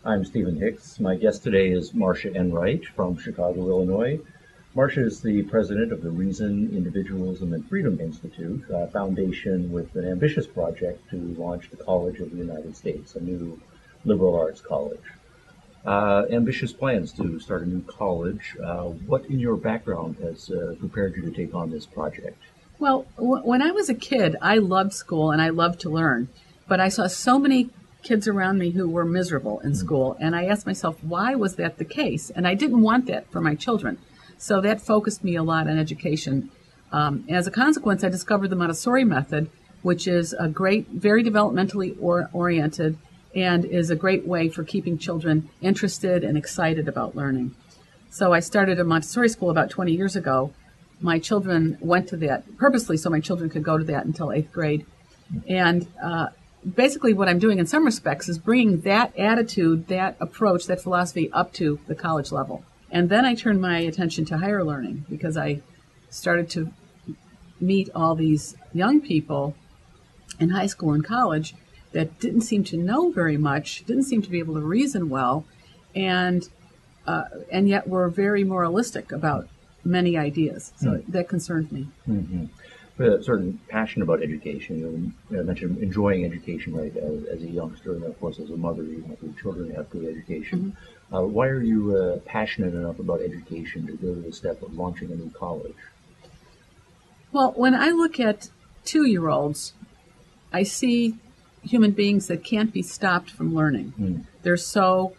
I'm Stephen Hicks. My guest today is Marsha Enright from Chicago, Illinois. Marsha is the president of the Reason, Individualism, and Freedom Institute, a foundation with an ambitious project to launch the College of the United States, a new liberal arts college. Ambitious plans to start a new college. What in your background has prepared you to take on this project? Well, when I was a kid, I loved school and I loved to learn, but I saw so many kids around me who were miserable in school, and I asked myself, why was that the case? And I didn't want that for my children. So that focused me a lot on education. As a consequence, I discovered the Montessori method, which is a great, very developmentally oriented, and is a great way for keeping children interested and excited about learning. So I started a Montessori school about 20 years ago. My children went to that purposely so my children could go to that until 8th grade. And basically what I'm doing in some respects is bringing that attitude, that approach, that philosophy up to the college level. And then I turned my attention to higher learning because I started to meet all these young people in high school and college that didn't seem to know very much, didn't seem to be able to reason well, and yet were very moralistic about many ideas. So that concerned me. Mm-hmm. Sort of passionate about education. You mentioned enjoying education, right, as a youngster, and of course as a mother, you want your children to have good education. Why are you passionate enough about education to go to the step of launching a new college? Well, when I look at 2-year-olds, I see human beings that can't be stopped from learning. They're so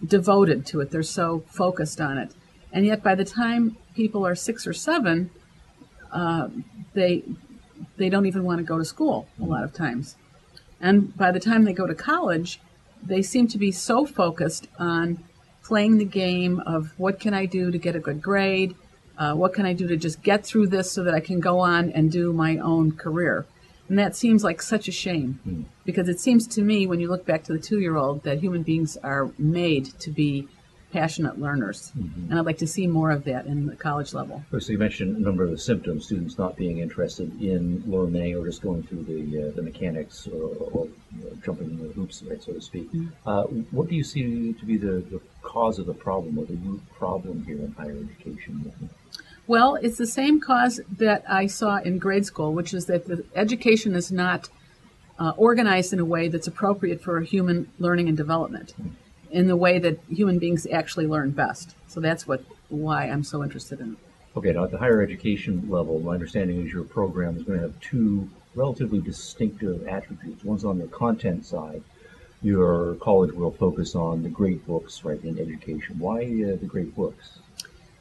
devoted to it. They're so focused on it. And yet by the time people are 6 or 7, they don't even want to go to school a lot of times. And by the time they go to college, they seem to be so focused on playing the game of what can I do to get a good grade, what can I do to just get through this so that I can go on and do my own career. And that seems like such a shame, because it seems to me, when you look back to the 2-year-old, that human beings are made to be passionate learners. And I'd like to see more of that in the college level. So you mentioned a number of the symptoms, students not being interested in learning or just going through the mechanics or jumping the hoops, right, so to speak. What do you see to be the cause of the problem or the root problem here in higher education? Well, it's the same cause that I saw in grade school, which is that the education is not organized in a way that's appropriate for human learning and development, in the way that human beings actually learn best. So that's why I'm so interested in it. Okay, now at the higher education level, my understanding is your program is going to have 2 relatively distinctive attributes. One's on the content side. Your college will focus on the great books, right, in education. Why the great books?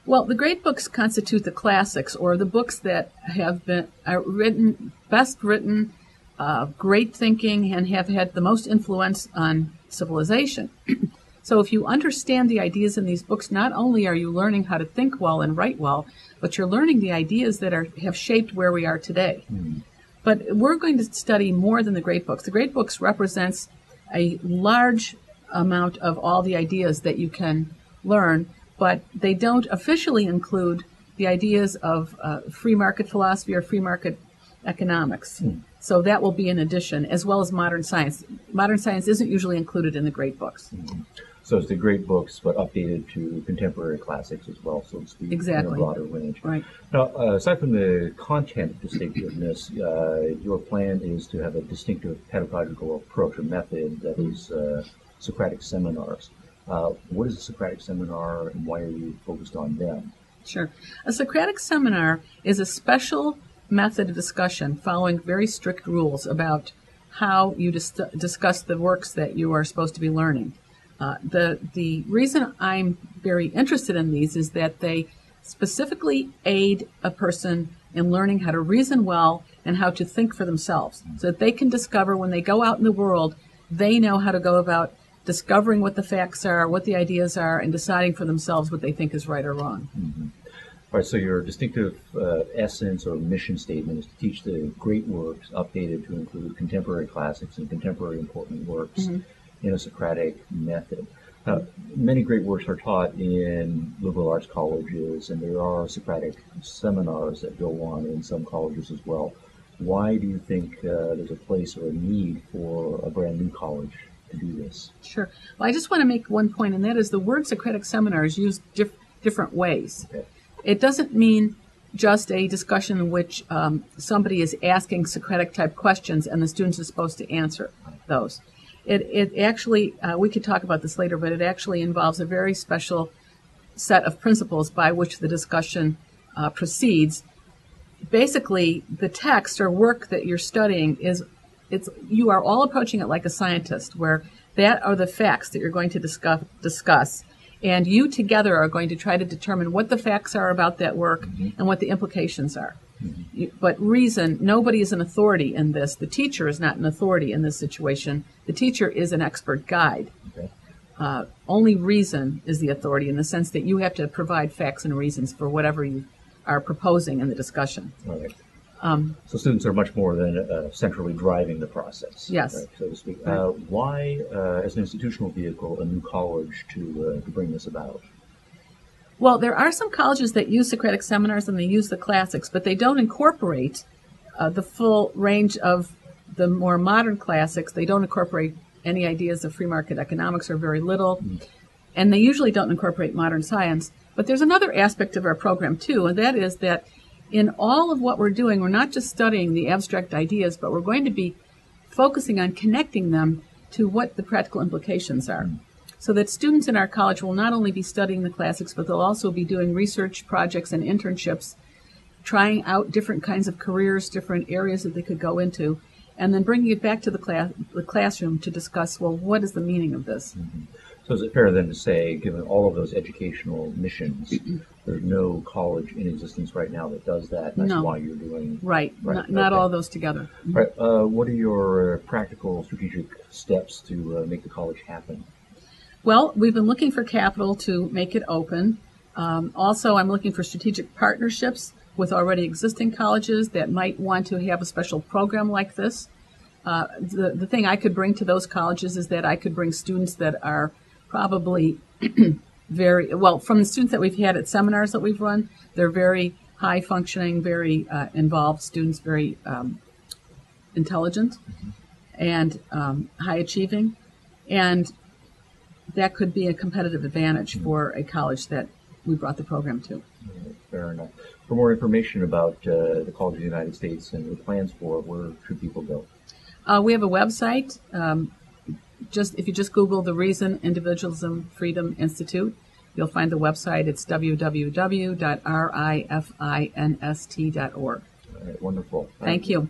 Well, the great books constitute the classics, or the books that have been best written, great thinking, and have had the most influence on civilization. So if you understand the ideas in these books, not only are you learning how to think well and write well, but you're learning the ideas that have shaped where we are today. But we're going to study more than the great books. The great books represents a large amount of all the ideas that you can learn, but they don't officially include the ideas of free market philosophy or free market economics. So that will be an addition, as well as modern science. Modern science isn't usually included in the great books. So it's the great books, but updated to contemporary classics as well, so to speak. Exactly. In a broader range. Right. Now, aside from the content distinctiveness, your plan is to have a distinctive pedagogical approach, a method that is Socratic seminars. What is a Socratic seminar, and why are you focused on them? Sure. A Socratic seminar is a special method of discussion following very strict rules about how you discuss the works that you are supposed to be learning. The reason I'm very interested in these is that they specifically aid a person in learning how to reason well and how to think for themselves, so that they can discover when they go out in the world, they know how to go about discovering what the facts are, what the ideas are, and deciding for themselves what they think is right or wrong. All right, so your distinctive essence or mission statement is to teach the great works updated to include contemporary classics and contemporary important works in a Socratic method. Many great works are taught in liberal arts colleges, and there are Socratic seminars that go on in some colleges as well. Why do you think there's a place or a need for a brand new college to do this? Sure. Well, I just want to make one point, and that is the word Socratic seminar is used different ways. Okay. It doesn't mean just a discussion in which somebody is asking Socratic-type questions and the students are supposed to answer those. It actually, we could talk about this later, but it actually involves a very special set of principles by which the discussion proceeds. Basically, the text or work that you're studying you are all approaching it like a scientist, where that are the facts that you're going to discuss, and you together are going to try to determine what the facts are about that work and what the implications are. But reason, nobody is an authority in this. The teacher is not an authority in this situation. The teacher is an expert guide. Okay. Only reason is the authority in the sense that you have to provide facts and reasons for whatever you are proposing in the discussion. All right. So students are much more than centrally driving the process, yes, right, so to speak. Right. Why, as an institutional vehicle, a new college to bring this about? Well, there are some colleges that use Socratic seminars and they use the classics, but they don't incorporate the full range of the more modern classics. They don't incorporate any ideas of free market economics or very little, and they usually don't incorporate modern science. But there's another aspect of our program, too, and that is that in all of what we're doing, we're not just studying the abstract ideas, but we're going to be focusing on connecting them to what the practical implications are. So that students in our college will not only be studying the classics, but they'll also be doing research projects and internships, trying out different kinds of careers, different areas that they could go into, and then bringing it back to the classroom to discuss, well, what is the meaning of this? So is it fair then to say, given all of those educational missions, there's no college in existence right now that does that? That's why you're doing... Right. Not all those together. Right. What are your practical, strategic steps to make the college happen? Well, we've been looking for capital to make it open. Also, I'm looking for strategic partnerships with already existing colleges that might want to have a special program like this. The thing I could bring to those colleges is that I could bring students that are probably very, well, from the students that we've had at seminars that we've run, they're very high functioning, very involved students, very intelligent and high achieving. And that could be a competitive advantage for a college that we brought the program to. Fair enough. For more information about the College of the United States and your plans for it, where should people go? We have a website. If you just Google the Reason, Individualism, Freedom Institute, you'll find the website. It's www.rifinst.org. All right, wonderful. Thank you.